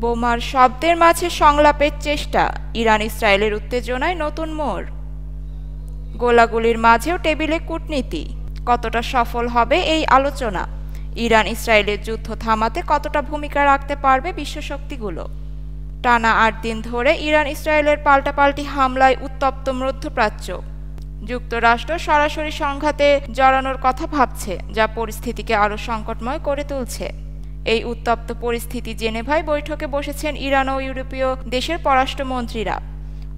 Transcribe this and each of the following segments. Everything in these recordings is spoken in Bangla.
বোমার শব্দের মাঝে সংলাপের চেষ্টা, ইরান ইসরায়েলের উত্তেজনায় নতুন মোড়। গোলাগুলির মাঝেও টেবিলে কূটনীতি, কতটা সফল হবে এই আলোচনা? ইরান ইসরায়েলের যুদ্ধ থামাতে কতটা ভূমিকা রাখতে পারবে বিশ্বশক্তিগুলো? টানা ৮ দিন ধরে ইরান ইসরায়েলের পাল্টাপাল্টি হামলায় উত্তপ্ত মধ্যপ্রাচ্য। যুক্তরাষ্ট্র সরাসরি সংঘাতে জড়ানোর কথা ভাবছে, যা পরিস্থিতিকে আরও সংকটময় করে তুলছে। এই উত্তপ্ত পরিস্থিতি জেনেভায় বৈঠকে বসেছেন ইরান ও ইউরোপীয় দেশের পররাষ্ট্রমন্ত্রীরা।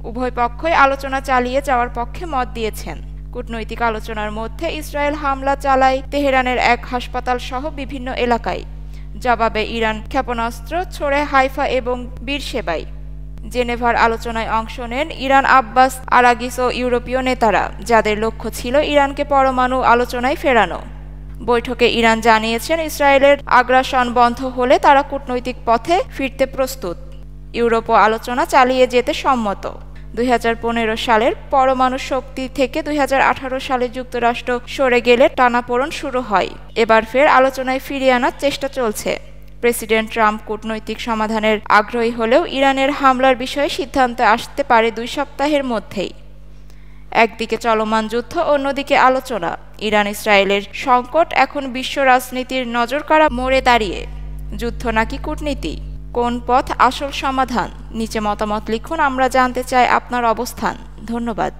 উভয় পক্ষই আলোচনা চালিয়ে যাওয়ার পক্ষে মত দিয়েছেন। কূটনৈতিক আলোচনার মধ্যে ইসরায়েল হামলা চালায় তেহরানের এক হাসপাতাল সহ বিভিন্ন এলাকায়। জবাবে ইরান ক্ষেপণাস্ত্র ছোড়ে হাইফা এবং বীরশেবায়। জেনেভার আলোচনায় অংশ নেন ইরান, আব্বাস আরাগিস ও ইউরোপীয় নেতারা, যাদের লক্ষ্য ছিল ইরানকে পরমাণু আলোচনায় ফেরানো। বৈঠকে ইরান জানিয়েছেন ইসরায়েলের আগ্রাসন বন্ধ হলে তারা কূটনৈতিক পথে ফিরতে প্রস্তুত। ইউরোপও আলোচনা চালিয়ে যেতে সম্মত। 2015 সালের পরমাণু শক্তি থেকে 2018 সালে যুক্তরাষ্ট্র সরে গেলে টানাপোড়েন শুরু হয়। এবার ফের আলোচনায় ফিরিয়ে আনার চেষ্টা চলছে। প্রেসিডেন্ট ট্রাম্প কূটনৈতিক সমাধানের আগ্রহী হলেও ইরানের হামলার বিষয়ে সিদ্ধান্তে আসতে পারে 2 সপ্তাহের মধ্যেই। একদিকে চলমান যুদ্ধ, অন্যদিকে আলোচনা। ইরান ইসরায়েলের সংকট এখন বিশ্ব রাজনীতির নজরকাড়া মোড়ে দাঁড়িয়ে। যুদ্ধ নাকি কূটনীতি? কোন পথ আসল সমাধান? নিচে মতামত লিখুন, আমরা জানতে চাই আপনার অবস্থান। ধন্যবাদ।